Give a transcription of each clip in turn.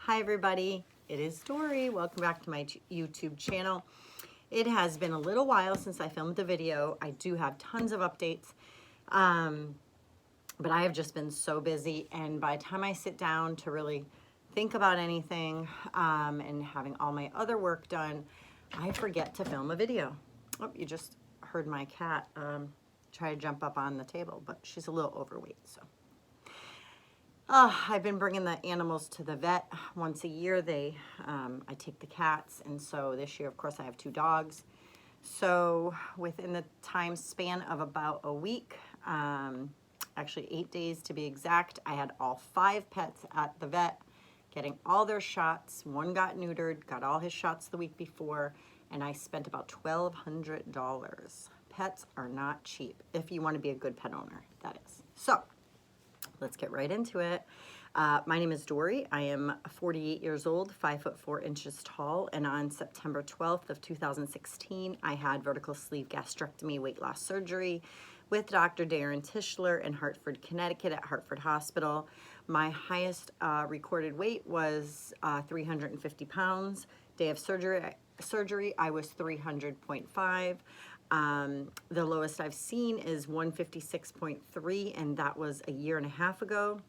Hi everybody, it is Dory. Welcome back to my YouTube channel. It has been a little while since I filmed the video. I do have tons of updates, but I have just been so busy, and by the time I sit down to really think about anything and having all my other work done, I forget to film a video. Oh, you just heard my cat try to jump up on the table, but she's a little overweight, so. I've been bringing the animals to the vet once a year. I take the cats, and so this year, of course, I have 2 dogs. So within the time span of about a week, actually 8 days to be exact, I had all 5 pets at the vet, getting all their shots. One got neutered, got all his shots the week before, and I spent about $1,200. Pets are not cheap, if you want to be a good pet owner, that is. So let's get right into it. My name is Dory. I am 48 years old, 5'4" tall, and on September 12th of 2016, I had vertical sleeve gastrectomy weight loss surgery with Dr. Darren Tischler in Hartford, Connecticut at Hartford Hospital. My highest recorded weight was 350 pounds. Day of surgery, I was 300.5. The lowest I've seen is 156.3, and that was a year and a half ago.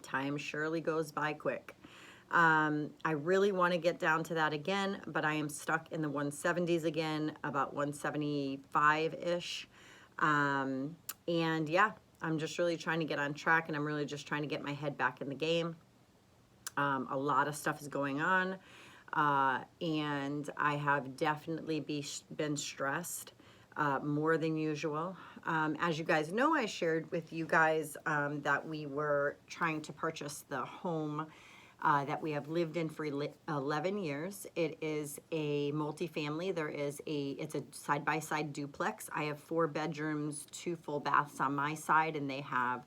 Time surely goes by quick. I really want to get down to that again, but I am stuck in the 170s again, about 175-ish. And yeah, I'm just really trying to get on track, and I'm really just trying to get my head back in the game. A lot of stuff is going on. And I have definitely been stressed more than usual. As you guys know, I shared with you guys that we were trying to purchase the home that we have lived in for 11 years. It is a multifamily. It's a side-by-side duplex. I have 4 bedrooms, 2 full baths on my side, and they have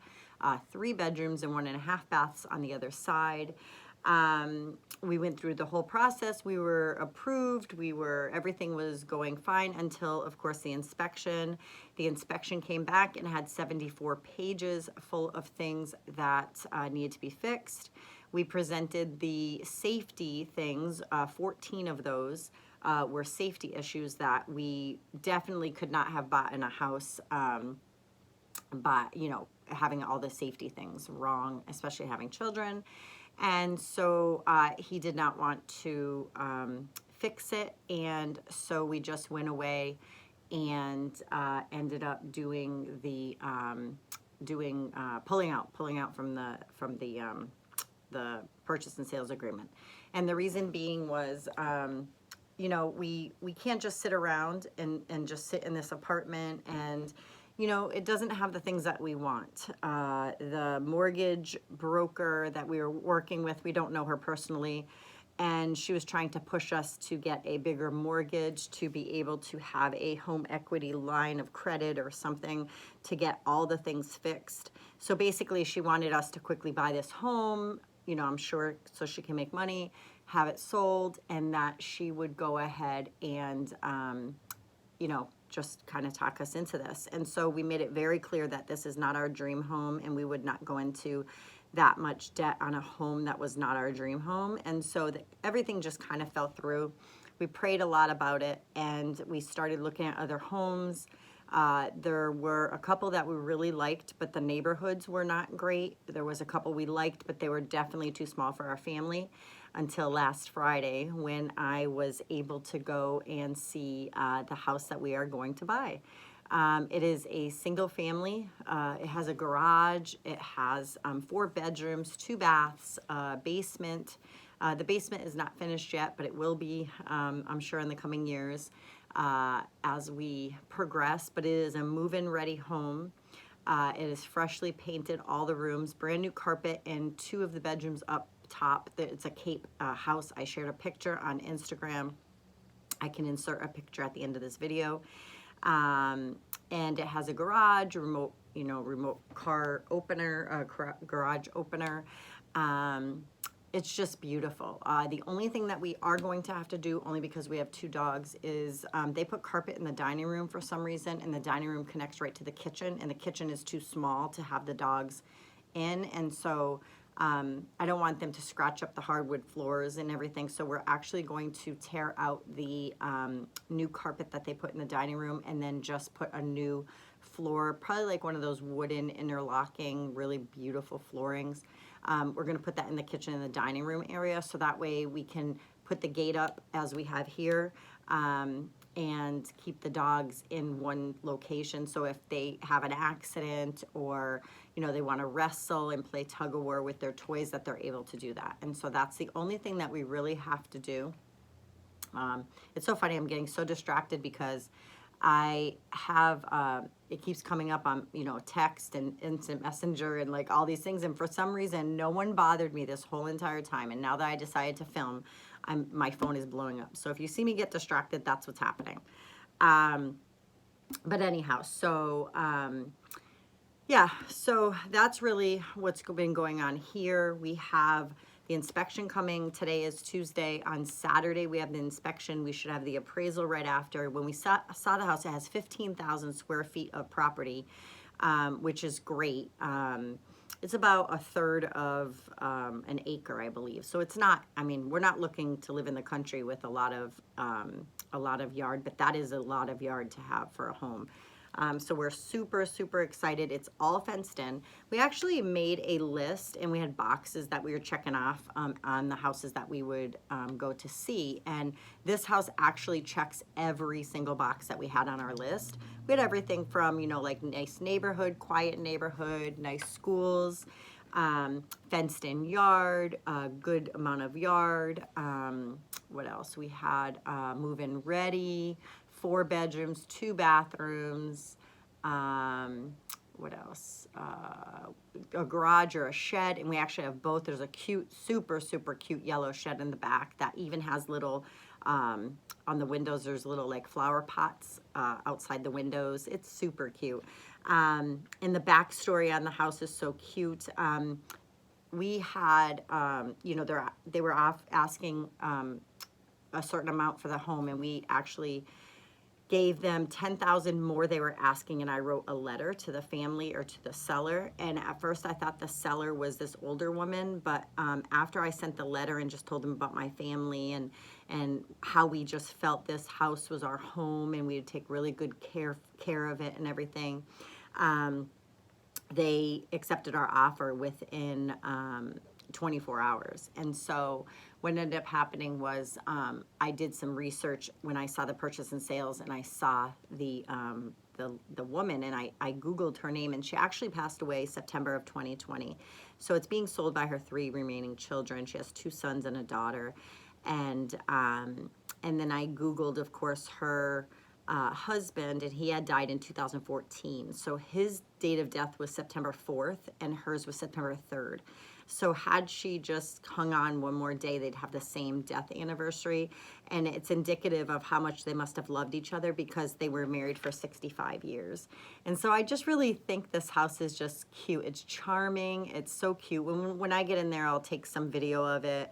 3 bedrooms and 1.5 baths on the other side. We went through the whole process. We were approved. Everything was going fine until, of course, the inspection. The inspection came back and had 74 pages full of things that needed to be fixed. We presented the safety things. 14 of those were safety issues that we definitely could not have bought in a house by, having all the safety things wrong, especially having children. And so he did not want to fix it, and so we just went away and ended up doing the pulling out from the purchase and sales agreement. And the reason being was, we can't just sit around and just sit in this apartment, and it doesn't have the things that we want. The mortgage broker that we were working with, we don't know her personally, and she was trying to push us to get a bigger mortgage to be able to have a home equity line of credit or something to get all the things fixed. So basically, she wanted us to quickly buy this home, I'm sure, so she can make money, have it sold, and that she would go ahead and, just kind of talk us into this. And so we made it very clear that this is not our dream home, and we would not go into that much debt on a home that was not our dream home. And so everything just kind of fell through. We prayed a lot about it, and we started looking at other homes. There were a couple that we really liked, but the neighborhoods were not great. There was a couple we liked, but they were definitely too small for our family, until last Friday when I was able to go and see the house that we are going to buy. It is a single family. It has a garage. It has 4 bedrooms, 2 baths, basement. The basement is not finished yet, but it will be, I'm sure, in the coming years as we progress. But it is a move-in ready home. It is freshly painted, all the rooms, brand new carpet in 2 of the bedrooms up top. It's a Cape house. I shared a picture on Instagram. I can insert a picture at the end of this video. And it has a garage, remote car opener, garage opener. It's just beautiful. The only thing that we are going to have to do, only because we have 2 dogs, is they put carpet in the dining room for some reason, and the dining room connects right to the kitchen, and the kitchen is too small to have the dogs in, and so I don't want them to scratch up the hardwood floors and everything. So we're actually going to tear out the new carpet that they put in the dining room and then just put a new floor, probably like one of those wooden interlocking, really beautiful floorings. We're going to put that in the kitchen and the dining room area, so that way we can put the gate up as we have here, and keep the dogs in one location. So if they have an accident or, you know, they want to wrestle and play tug of war with their toys, that they're able to do that. And so that's the only thing that we really have to do. It's so funny, I'm getting so distracted because I have, it keeps coming up on, you know, text and instant messenger and like all these things. And for some reason, no one bothered me this whole entire time. And now that I decided to film, my phone is blowing up. So if you see me get distracted, that's what's happening. But anyhow, so, yeah, so that's really what's been going on here. We have the inspection coming. Today is Tuesday. On Saturday, we have the inspection. We should have the appraisal right after. When we saw the house, it has 15,000 square feet of property, which is great. It's about a third of an acre, I believe. So it's not, I mean, we're not looking to live in the country with a lot of yard, but that is a lot of yard to have for a home. So we're super, super excited. It's all fenced in. We actually made a list and we had boxes that we were checking off on the houses that we would go to see. And this house actually checks every single box that we had on our list. We had everything from, you know, like nice neighborhood, quiet neighborhood, nice schools, fenced in yard, a good amount of yard. What else? We had move-in ready, 4 bedrooms, 2 bathrooms, what else? A garage or a shed, and we actually have both. There's a cute, super, super cute yellow shed in the back that even has little, on the windows, there's little like flower pots outside the windows. It's super cute. And the backstory on the house is so cute. We had, you know, they were asking a certain amount for the home, and we actually gave them 10,000 more they were asking, and I wrote a letter to the family or to the seller. And at first I thought the seller was this older woman, but after I sent the letter and just told them about my family and how we just felt this house was our home and we would take really good care of it and everything, they accepted our offer within 24 hours. And so what ended up happening was I did some research when I saw the purchase and sales, and I saw the woman, and I Googled her name, and she actually passed away September of 2020. So it's being sold by her 3 remaining children. She has 2 sons and a daughter. And then I Googled, of course, her husband, and he had died in 2014. So his date of death was September 4th, and hers was September 3rd. So had she just hung on one more day, they'd have the same death anniversary. And it's indicative of how much they must have loved each other, because they were married for 65 years. And so I just really think this house is just cute. It's charming. It's so cute. When I get in there, I'll take some video of it,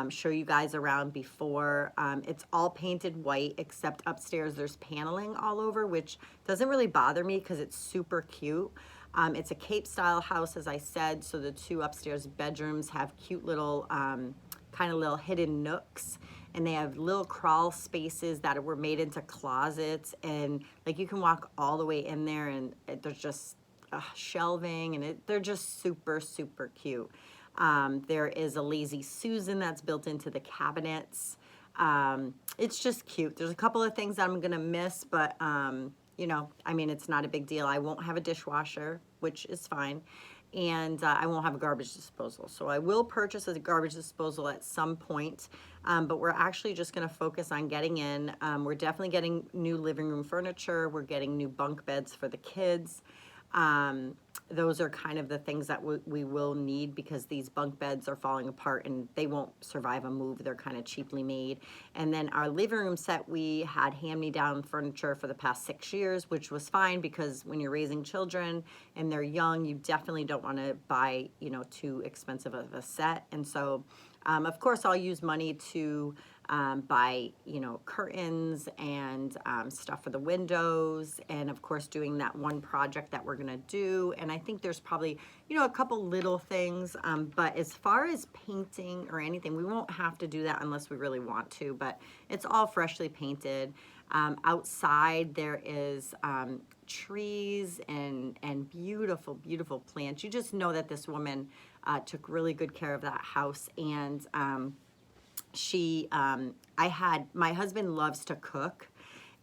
show you guys around before. It's all painted white, except upstairs there's paneling all over, which doesn't really bother me because it's super cute. It's a Cape style house, as I said, so the 2 upstairs bedrooms have cute little kind of little hidden nooks, and they have little crawl spaces that were made into closets, and like you can walk all the way in there, and there's just shelving, and they're just super, super cute. There is a Lazy Susan that's built into the cabinets. It's just cute. There's a couple of things that I'm gonna miss, but you know, I mean, it's not a big deal. I won't have a dishwasher, which is fine, and I won't have a garbage disposal. So I will purchase a garbage disposal at some point, but we're actually just gonna focus on getting in. We're definitely getting new living room furniture. We're getting new bunk beds for the kids. Those are kind of the things that we will need, because these bunk beds are falling apart and they won't survive a move. They're kind of cheaply made. And then our living room set, we had hand-me-down furniture for the past 6 years, which was fine, because when you're raising children and they're young, you definitely don't want to buy, you know, too expensive of a set. And so of course, I'll use money to buy, you know, curtains and stuff for the windows, and of course doing that one project that we're gonna do. And I think there's probably, you know, a couple little things, but as far as painting or anything, we won't have to do that unless we really want to, but it's all freshly painted. Outside there is trees and beautiful, beautiful plants. You just know that this woman took really good care of that house. And my husband loves to cook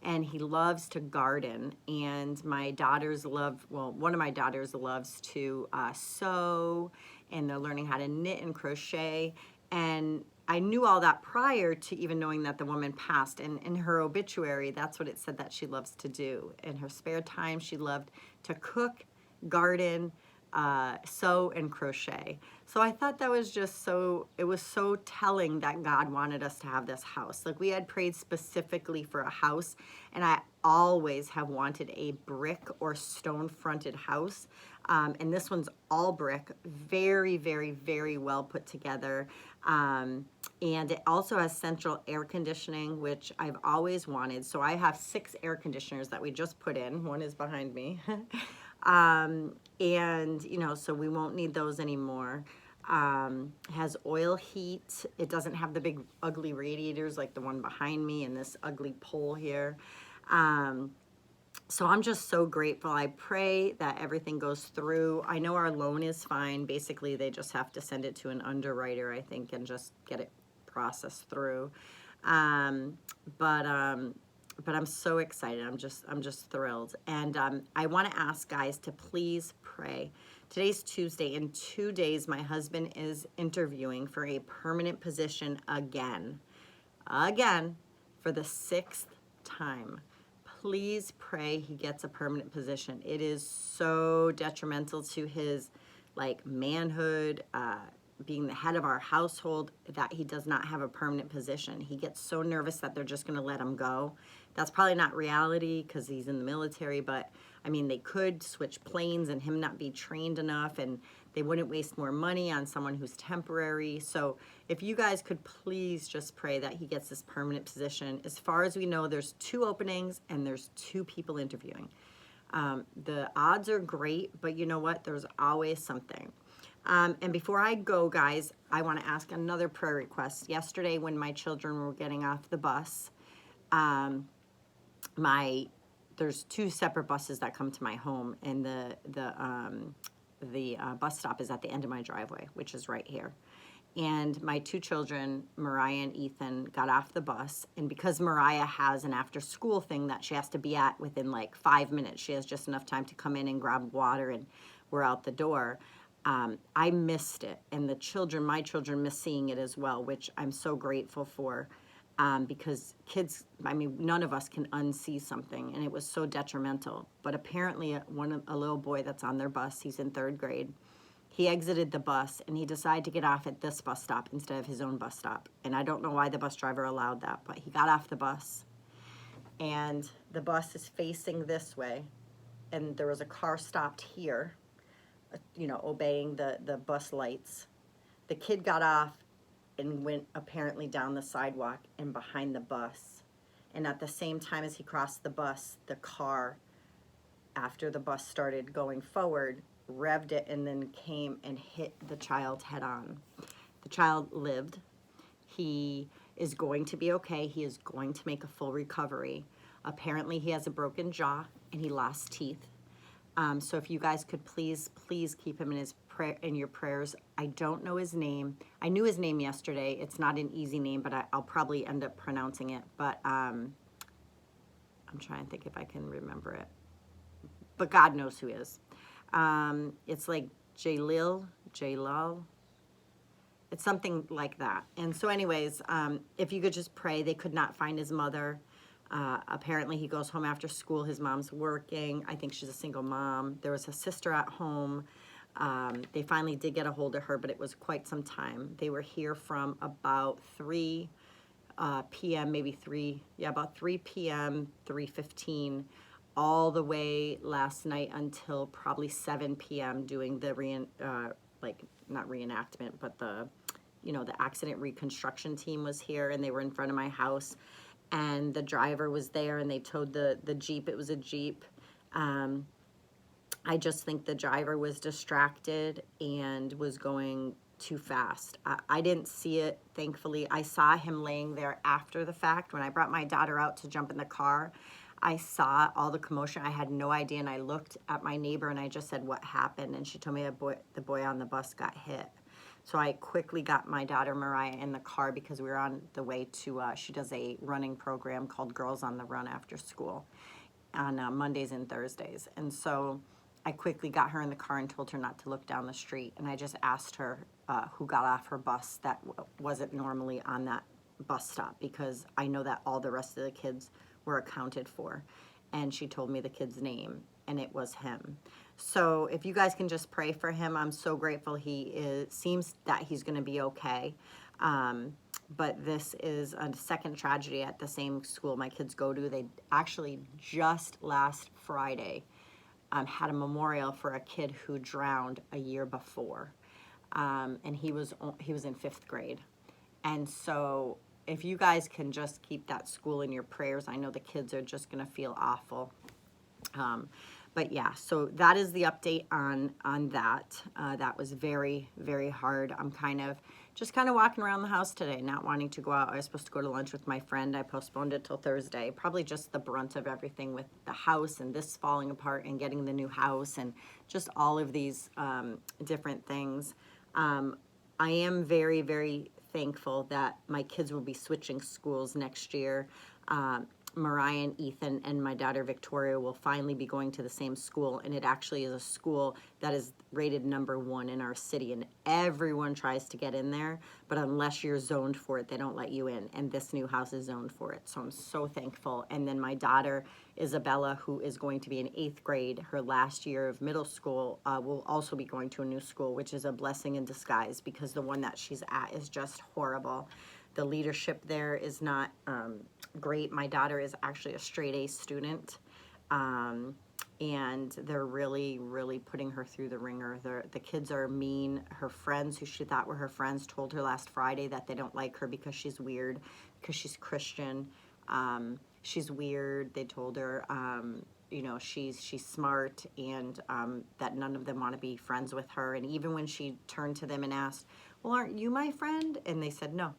and he loves to garden, and my daughters one of my daughters loves to sew, and they're learning how to knit and crochet. And I knew all that prior to even knowing that the woman passed, and in her obituary, that's what it said that she loves to do. In her spare time, she loved to cook, garden, sew and crochet. So I thought that was just it was so telling that God wanted us to have this house. Like, we had prayed specifically for a house, and I always have wanted a brick or stone fronted house. And this one's all brick, very, very, very well put together. And it also has central air conditioning, which I've always wanted. So I have 6 air conditioners that we just put in. One is behind me. And, you know, so we won't need those anymore. Has oil heat. It doesn't have the big ugly radiators like the one behind me and this ugly pole here. So I'm just so grateful. I pray that everything goes through. I know our loan is fine. Basically, they just have to send it to an underwriter, I think, and just get it processed through. But I'm so excited. I'm just thrilled. And I want to ask guys to please pray. Today's Tuesday. In 2 days, my husband is interviewing for a permanent position again, for the 6th time. Please pray he gets a permanent position. It is so detrimental to his manhood, being the head of our household, that he does not have a permanent position. He gets so nervous that they're just going to let him go. That's probably not reality because he's in the military, but I mean, they could switch planes and him not be trained enough, and they wouldn't waste more money on someone who's temporary. So if you guys could please just pray that he gets this permanent position. As far as we know, there's 2 openings and there's 2 people interviewing. The odds are great, but you know what? There's always something. And before I go, guys, I want to ask another prayer request. Yesterday, when my children were getting off the bus, there's 2 separate buses that come to my home, and the bus stop is at the end of my driveway, which is right here. And my 2 children, Mariah and Ethan, got off the bus, and because Mariah has an after-school thing that she has to be at within 5 minutes, she has just enough time to come in and grab water, and we're out the door. I missed it, and my children missed seeing it as well, which I'm so grateful for, because kids, I mean, none of us can unsee something, and it was so detrimental. But apparently a little boy that's on their bus, he's in 3rd grade, he exited the bus, and he decided to get off at this bus stop instead of his own bus stop. And I don't know why the bus driver allowed that, but he got off the bus, and the bus is facing this way, and there was a car stopped here, you know, obeying the bus lights. The kid got off and went apparently down the sidewalk and behind the bus. And at the same time as he crossed the bus, the car, after the bus started going forward, revved it and then came and hit the child head on. The child lived. He is going to be okay. He is going to make a full recovery. Apparently he has a broken jaw and he lost teeth. So if you guys could please keep him in your prayers. I don't know his name. I knew his name yesterday. It's not an easy name, but I'll probably end up pronouncing it. But I'm trying to think if I can remember it. But God knows who he is. It's like Jalil. It's something like that. And so anyways, if you could just pray. They could not find his mother. Apparently he goes home after school. His mom's working. I think she's a single mom. There was a sister at home. They finally did get a hold of her, but it was quite some time. They were here from about 3 p.m., about 3 p.m., 3:15, all the way last night until probably 7 p.m. doing the not reenactment, but the the accident reconstruction team was here, and they were in front of my house, and the driver was there, and they towed the Jeep. It was a Jeep. I just think the driver was distracted and was going too fast. I didn't see it, thankfully. I saw him laying there after the fact. When I brought my daughter out to jump in the car, I saw all the commotion. I had no idea, and I looked at my neighbor, and I just said, what happened? And she told me the boy on the bus got hit. So I quickly got my daughter Mariah in the car because we were on the way to, she does a running program called Girls on the Run after school on Mondays and Thursdays. And so I quickly got her in the car and told her not to look down the street. And I just asked her who got off her bus that wasn't normally on that bus stop, because I know that all the rest of the kids were accounted for. And she told me the kid's name, and it was him. So if you guys can just pray for him, I'm so grateful. Seems that he's going to be okay. But this is a second tragedy at the same school my kids go to. They actually just last Friday had a memorial for a kid who drowned a year before, and he was in 5th grade. And so if you guys can just keep that school in your prayers, I know the kids are just going to feel awful. But yeah, so that is the update on that. That was very, very hard. I'm kind of walking around the house today, not wanting to go out. I was supposed to go to lunch with my friend. I postponed it till Thursday. Probably just the brunt of everything with the house and this falling apart and getting the new house and just all of these different things. I am very, very thankful that my kids will be switching schools next year. Mariah and Ethan and my daughter Victoria will finally be going to the same school, and it actually is a school that is rated #1 in our city, and everyone tries to get in there, but unless you're zoned for it, they don't let you in, and this new house is zoned for it, so I'm so thankful. And then my daughter Isabella, who is going to be in 8th grade, her last year of middle school, will also be going to a new school, which is a blessing in disguise, because the one that she's at is just horrible. The leadership there is not great. My daughter is actually a straight A student, and they're really, really putting her through the ringer. The kids are mean. Her friends, who she thought were her friends, told her last Friday that they don't like her because she's weird, because she's Christian. She's weird. They told her, she's smart, and that none of them want to be friends with her. And even when she turned to them and asked, well, aren't you my friend? And they said no.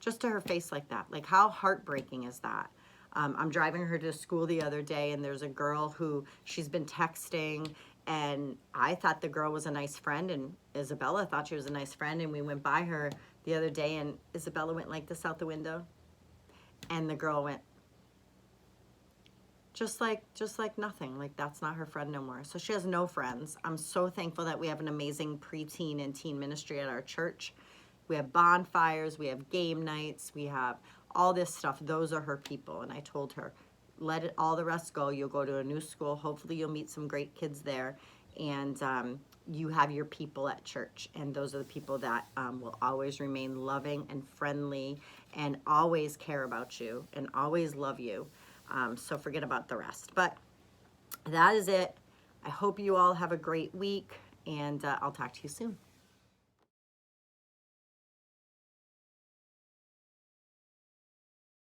Just to her face like that. Like, how heartbreaking is that? I'm driving her to school the other day, and there's a girl who she's been texting, and I thought the girl was a nice friend, and Isabella thought she was a nice friend, and we went by her the other day, and Isabella went like this out the window, and the girl went just like nothing. Like, that's not her friend no more. So she has no friends. I'm so thankful that we have an amazing preteen and teen ministry at our church. We have bonfires, we have game nights, we have all this stuff. Those are her people. And I told her, let all the rest go. You'll go to a new school. Hopefully you'll meet some great kids there. And you have your people at church. And those are the people that will always remain loving and friendly and always care about you and always love you. So forget about the rest. But that is it. I hope you all have a great week, and I'll talk to you soon.